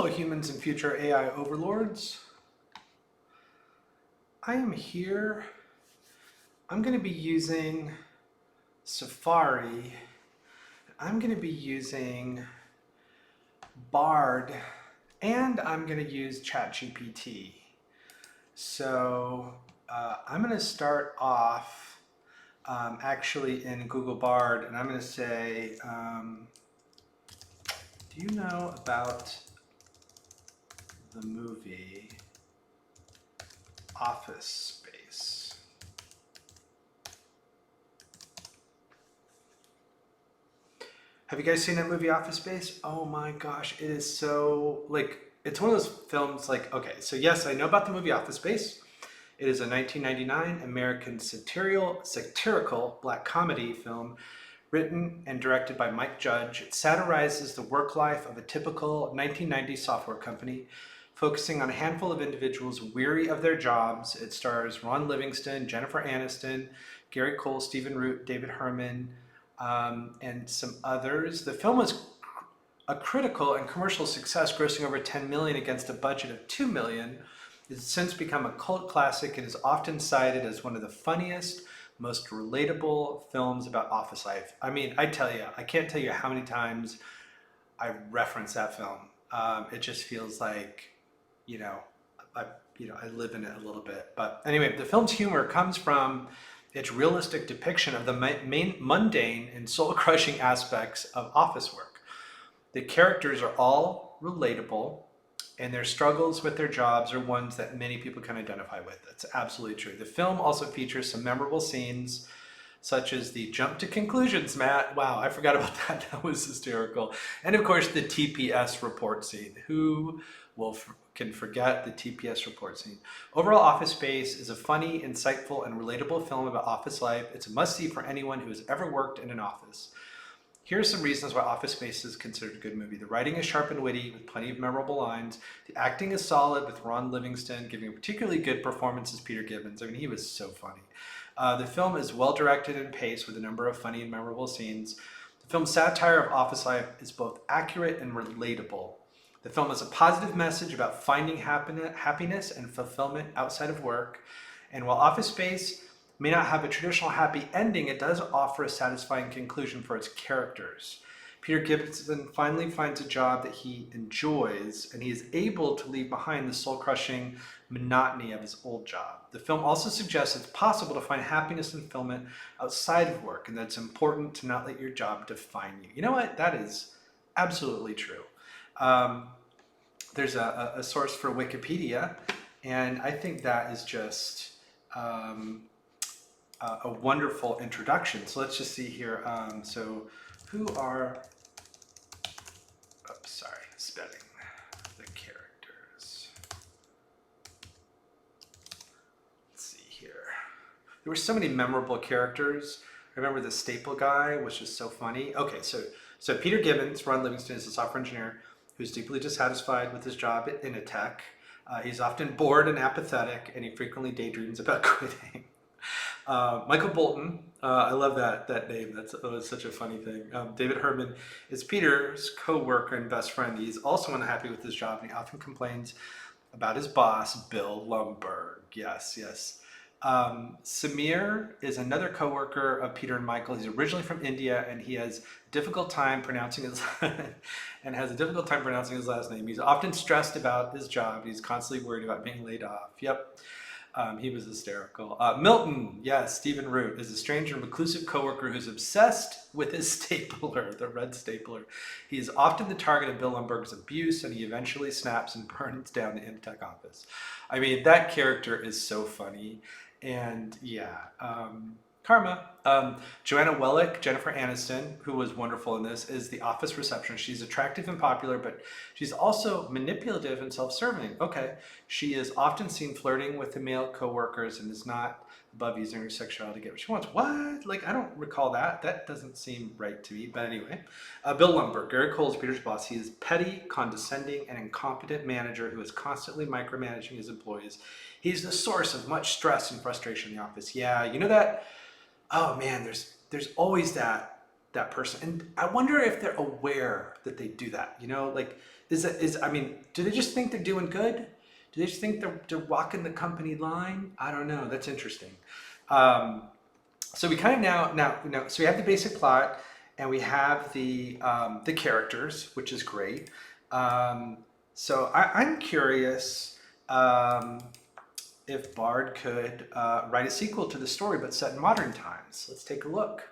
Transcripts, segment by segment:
Hello, humans and future AI overlords. I am here. I'm going to be using Safari. I'm going to be using Bard, and I'm going to use ChatGPT. So I'm going to start off actually in Google Bard, and I'm going to say, do you know about the movie Office Space? Have you guys seen that movie Office Space? Oh my gosh, it is so, like, it's one of those films like, okay, so yes, I know about the movie Office Space. It is a 1999 American satirical black comedy film written and directed by Mike Judge. It satirizes the work life of a typical 1990s software company, focusing on a handful of individuals weary of their jobs. It stars Ron Livingston, Jennifer Aniston, Gary Cole, Stephen Root, David Herman, and some others. The film was a critical and commercial success, grossing over 10 million against a budget of 2 million. It's since become a cult classic and is often cited as one of the funniest, most relatable films about office life. I mean, I can't tell you how many times I reference that film. It just feels like, I live in it a little bit. But anyway, the film's humor comes from its realistic depiction of the main mundane and soul-crushing aspects of office work. The characters are all relatable, and their struggles with their jobs are ones that many people can identify with. That's absolutely true. The film also features some memorable scenes, such as the jump to conclusions, Matt. Wow, I forgot about that. That was hysterical. And of course, the TPS report scene. Who can forget the TPS report scene? Overall, Office Space is a funny, insightful, and relatable film about office life. It's a must-see for anyone who has ever worked in an office. Here are some reasons why Office Space is considered a good movie. The writing is sharp and witty with plenty of memorable lines. The acting is solid with Ron Livingston giving a particularly good performance as Peter Gibbons. I mean, he was so funny. The film is well directed and paced with a number of funny and memorable scenes. The film's satire of office life is both accurate and relatable. The film has a positive message about finding happiness and fulfillment outside of work. And while Office Space may not have a traditional happy ending, it does offer a satisfying conclusion for its characters. Peter Gibson finally finds a job that he enjoys, and he is able to leave behind the soul-crushing monotony of his old job. The film also suggests it's possible to find happiness and fulfillment outside of work, and that it's important to not let your job define you. You know what? That is absolutely true. There's a source for Wikipedia, and I think that is just a wonderful introduction. So let's just see here. So who are, spelling the characters. Let's see here. There were so many memorable characters. I remember the staple guy, which is so funny. Okay, so Peter Gibbons, Ron Livingston, is a software engineer who's deeply dissatisfied with his job at Initech. He's often bored and apathetic, and he frequently daydreams about quitting. Michael Bolton, I love that name. That was such a funny thing. David Herman is Peter's co-worker and best friend. He's also unhappy with his job, and he often complains about his boss, Bill Lumbergh. Yes. Samir is another co-worker of Peter and Michael. He's originally from India, and he has a difficult time pronouncing his last name. He's often stressed about his job. He's constantly worried about being laid off. Yep. He was hysterical. Milton, yes, Stephen Root, is a strange and reclusive coworker who's obsessed with his stapler, the red stapler. He is often the target of Bill Lumbergh's abuse, and he eventually snaps and burns down the Initech office. I mean, that character is so funny. And yeah, Karma. Joanna Wellick, Jennifer Aniston, who was wonderful in this, is the office receptionist. She's attractive and popular, but she's also manipulative and self-serving. Okay, she is often seen flirting with the male co-workers and is not above using her sexuality to get what she wants. What? Like, I don't recall that. That doesn't seem right to me. But anyway, Bill Lumbergh, Gary Cole is Peter's boss. He is petty, condescending, and incompetent manager who is constantly micromanaging his employees. He's the source of much stress and frustration in the office. Yeah, you know that? Oh man, there's always that person. And I wonder if they're aware that they do that. You know, like, I mean, do they just think they're doing good? Do they just think they're walking the company line? I don't know. That's interesting. Um, so we kind of so we have the basic plot, and we have the characters, which is great. Um, I'm curious if Bard could write a sequel to the story, but set in modern times. Let's take a look.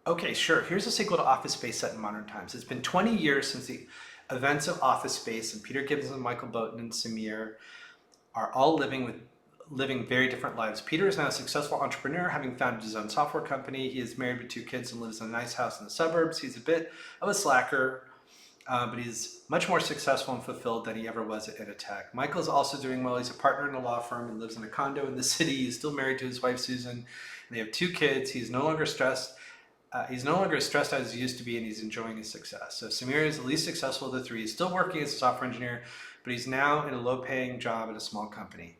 Okay, sure. Here's a sequel to Office Space set in modern times. It's been 20 years since the events of Office Space, and Peter Gibbons and Michael Bolton and Samir are all living very different lives. Peter is now a successful entrepreneur, having founded his own software company. He is married with 2 kids and lives in a nice house in the suburbs. He's a bit of a slacker, but he's much more successful and fulfilled than he ever was at Initech. Michael is also doing well. He's a partner in a law firm and lives in a condo in the city. He's still married to his wife, Susan, and they have 2 kids. He's no longer stressed. He's no longer as stressed as he used to be, and he's enjoying his success. So Samir is the least successful of the 3. He's still working as a software engineer, but he's now in a low-paying job at a small company.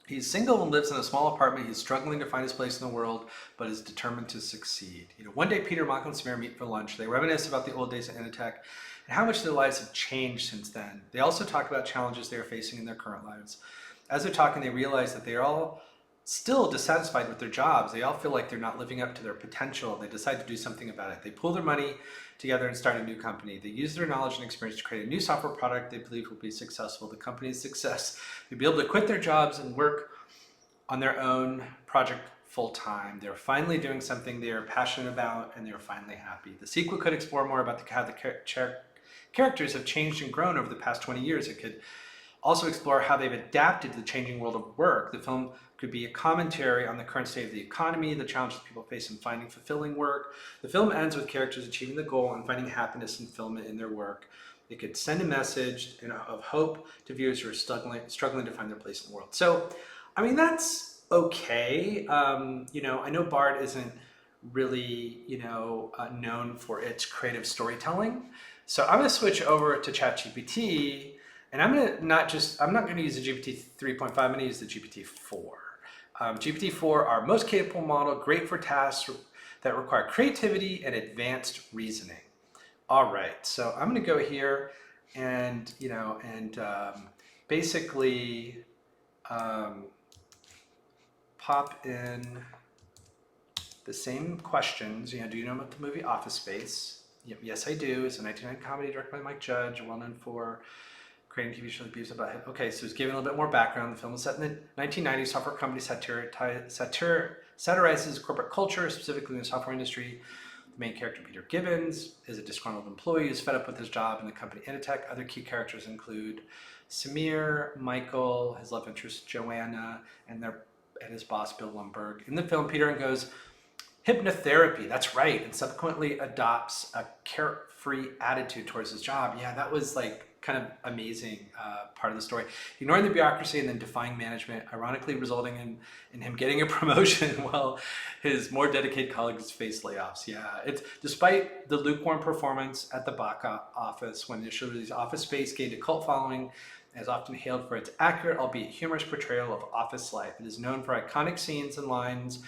He's single and lives in a small apartment. He's struggling to find his place in the world, but is determined to succeed. One day, Peter, Michael, and Samir meet for lunch. They reminisce about the old days at Initech and how much their lives have changed since then. They also talk about challenges they are facing in their current lives. As they're talking, they realize that they are all still dissatisfied with their jobs. They all feel like they're not living up to their potential. They decide to do something about it. They pool their money together and start a new company. They use their knowledge and experience to create a new software product they believe will be successful. The company's success, they'll be able to quit their jobs and work on their own project full-time. They're finally doing something they are passionate about, and they're finally happy. The sequel could explore more about how the characters have changed and grown over the past 20 years. It could also explore how they've adapted to the changing world of work. The film could be a commentary on the current state of the economy, the challenges people face in finding fulfilling work. The film ends with characters achieving the goal and finding happiness and fulfillment in their work. It could send a message of hope to viewers who are struggling to find their place in the world. So, I mean, that's okay. I know Bard isn't really, known for its creative storytelling. So I'm going to switch over to ChatGPT, and I'm not going to use the GPT 3.5, I'm going to use the GPT-4. GPT-4, our most capable model, great for tasks that require creativity and advanced reasoning. All right, so I'm going to go here and, basically pop in the same questions. Do you know about the movie Office Space? Yes, I do. It's a 1990 comedy directed by Mike Judge, well known for creating TV shows abuse about him. Okay, so it's giving a little bit more background. The film was set in the 1990s. Software company satirizes corporate culture, specifically in the software industry. The main character, Peter Gibbons, is a disgruntled employee who's fed up with his job in the company Initech. Other key characters include Samir, Michael, his love interest Joanna, and his boss, Bill Lumbergh. In the film, Peter undergoes hypnotherapy, that's right, and subsequently adopts a carefree attitude towards his job. Yeah, that was kind of amazing part of the story. Ignoring the bureaucracy and then defying management, ironically resulting in him getting a promotion while his more dedicated colleagues face layoffs. Yeah, it's despite the lukewarm performance at the box office when initially released, Office Space gained a cult following and is often hailed for its accurate, albeit humorous portrayal of office life. It is known for iconic scenes and lines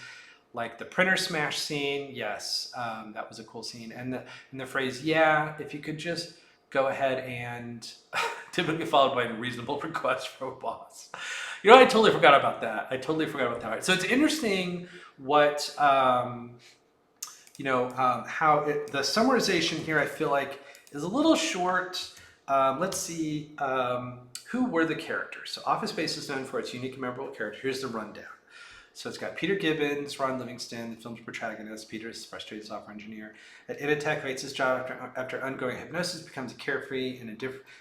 like the printer smash scene. Yes, that was a cool scene. And the phrase, yeah, if you could just go ahead and typically followed by a reasonable request from a boss. I totally forgot about that. Right. So it's interesting what, how the summarization here, I feel like, is a little short. Let's see, who were the characters? So Office Space is known for its unique and memorable character. Here's the rundown. So it's got Peter Gibbons, Ron Livingston, the film's protagonist. Peter is a frustrated software engineer at Initech, hates his job after undergoing hypnosis, becomes carefree and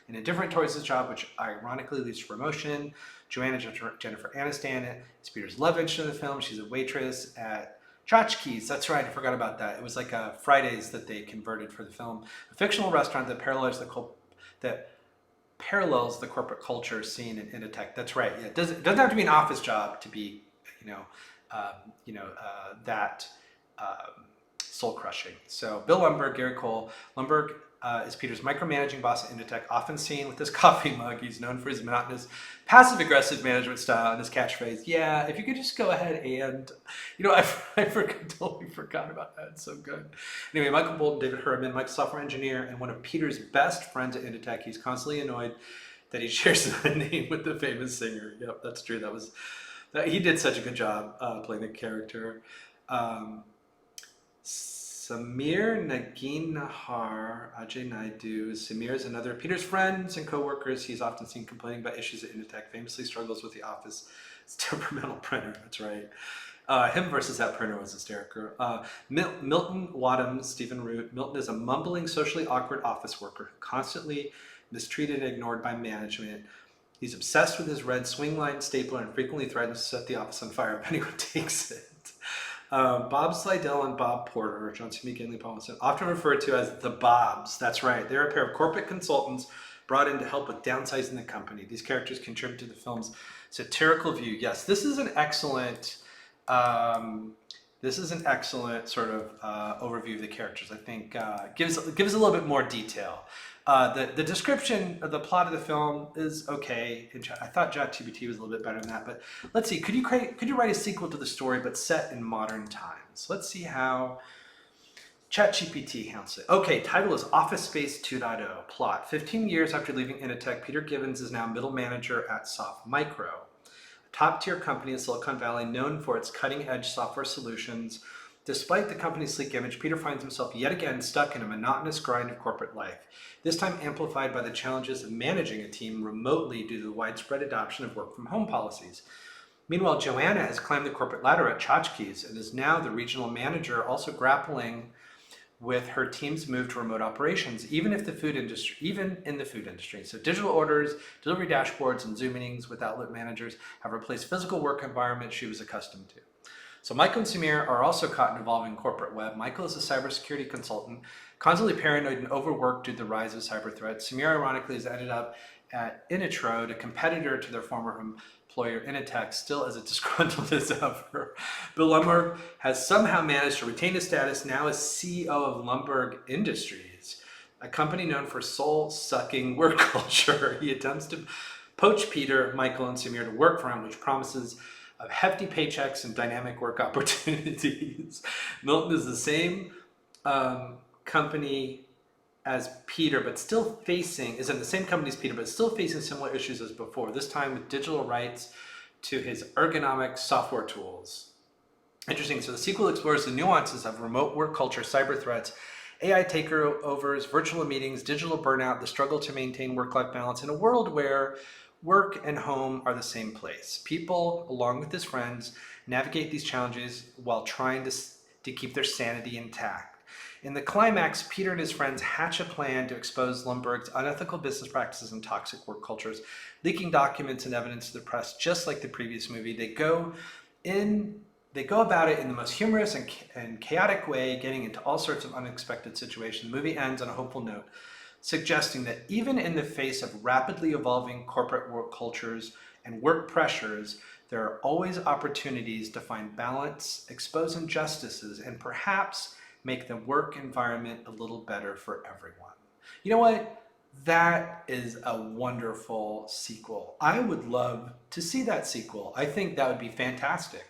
indifferent towards his job, which ironically leads to promotion. Joanna, Jennifer Aniston, is Peter's love interest in the film. She's a waitress at Tchotchkes. That's right, I forgot about that. It was like a Fridays that they converted for the film. A fictional restaurant that parallels the corporate culture seen in Initech. That's right. Yeah, it doesn't have to be an office job to be that soul crushing. So Bill Lumbergh, Gary Cole. Lumbergh is Peter's micromanaging boss at Initech, often seen with his coffee mug. He's known for his monotonous, passive-aggressive management style and his catchphrase, yeah, if you could just go ahead and, totally forgot about that. It's so good. Anyway, Michael Bolton, David Herman, Mike's software engineer, and one of Peter's best friends at Initech. He's constantly annoyed that he shares the name with the famous singer. Yep, that's true. He did such a good job playing the character. Samir Nagin Nahar, Ajay Naidu. Samir is another of Peter's friends and co-workers. He's often seen complaining about issues at Initech, famously struggles with the office. It's temperamental printer, that's right. Him versus that printer was hysterical. Milton Wadhams, Stephen Root. Milton is a mumbling, socially awkward office worker, constantly mistreated and ignored by management. He's obsessed with his red swing line stapler and frequently threatens to set the office on fire if anyone takes it. Bob Slidell and Bob Porter, John C. McGinley Paulson, often referred to as the Bobs. That's right. They're a pair of corporate consultants brought in to help with downsizing the company. These characters contribute to the film's satirical view. Yes, this is an excellent sort of overview of the characters. I think gives a little bit more detail. The description of the plot of the film is okay. I thought chatgpt was a little bit better than that, but let's see. Could you write a sequel to the story but set in modern times? Let's see how chatgpt handles it. Okay, title is Office Space 2.0. Plot: 15 years after leaving Initech, Peter Givens is now middle manager at Soft Micro, a top-tier company in Silicon Valley known for its cutting-edge software solutions. Despite the company's sleek image, Peter finds himself yet again stuck in a monotonous grind of corporate life, this time amplified by the challenges of managing a team remotely due to the widespread adoption of work-from-home policies. Meanwhile, Joanna has climbed the corporate ladder at Tchotchkes and is now the regional manager, also grappling with her team's move to remote operations, even in the food industry. So digital orders, delivery dashboards, and Zoom meetings with outlet managers have replaced physical work environments she was accustomed to. So Michael and Samir are also caught in evolving corporate web. Michael is a cybersecurity consultant, constantly paranoid and overworked due to the rise of cyber threats. Samir, ironically, has ended up at Initech, a competitor to their former employer Initech, still as disgruntled as ever. Bill Lumbergh has somehow managed to retain his status now as CEO of Lumbergh Industries, a company known for soul-sucking work culture. He attempts to poach Peter, Michael, and Samir to work for him, which promises of hefty paychecks and dynamic work opportunities. Milton is the same company as Peter, but still facing similar issues as before, this time with digital rights to his ergonomic software tools. Interesting, so the sequel explores the nuances of remote work culture, cyber threats, AI takeovers, virtual meetings, digital burnout, the struggle to maintain work-life balance in a world where work and home are the same place. People, along with his friends, navigate these challenges while trying to keep their sanity intact. In the climax, Peter and his friends hatch a plan to expose Lumbergh's unethical business practices and toxic work cultures, leaking documents and evidence to the press, just like the previous movie. They go about it in the most humorous and chaotic way, getting into all sorts of unexpected situations. The movie ends on a hopeful note, suggesting that even in the face of rapidly evolving corporate work cultures and work pressures, there are always opportunities to find balance, expose injustices, and perhaps make the work environment a little better for everyone. You know what? That is a wonderful sequel. I would love to see that sequel. I think that would be fantastic.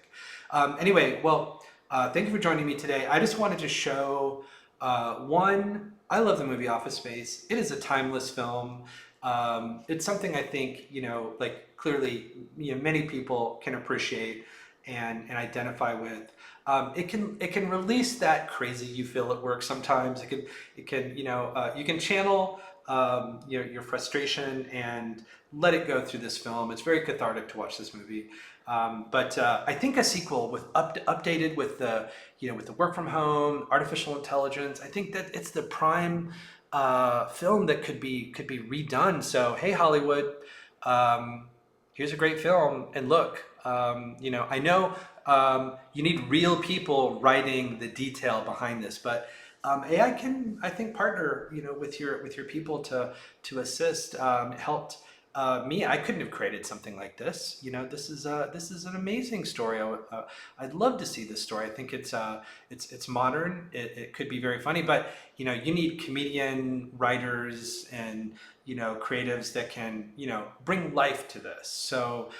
Anyway, thank you for joining me today. I just wanted to show I love the movie Office Space. It is a timeless film. It's something I think, clearly, many people can appreciate and identify with. It can release that crazy you feel at work sometimes. You can channel your frustration and let it go through this film. It's very cathartic to watch this movie. But I think a sequel updated with the work from home, artificial intelligence, I think that it's the prime film that could be redone. So hey, Hollywood, here's a great film, and look, I know you need real people writing the detail behind this, but AI can, I think, partner with your people to assist, help me, I couldn't have created something like this. This is an amazing story. I'd love to see this story. I think it's modern. It could be very funny, but you need comedian writers and creatives that can bring life to this. So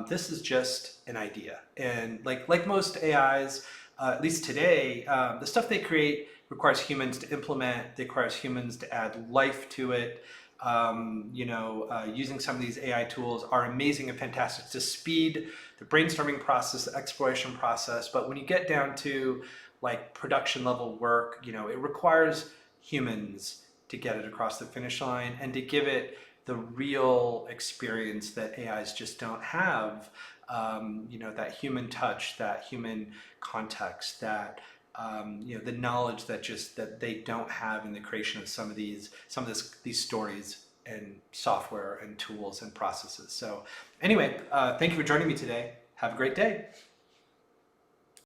this is just an idea, and like most AIs, at least today, the stuff they create requires humans to implement. It requires humans to add life to it. Using some of these AI tools are amazing and fantastic to speed the brainstorming process, the exploration process. But when you get down to like production level work, it requires humans to get it across the finish line and to give it the real experience that AIs just don't have. That human touch, that human context, that the knowledge that they don't have in the creation of these stories and software and tools and processes. So anyway, thank you for joining me today. Have a great day.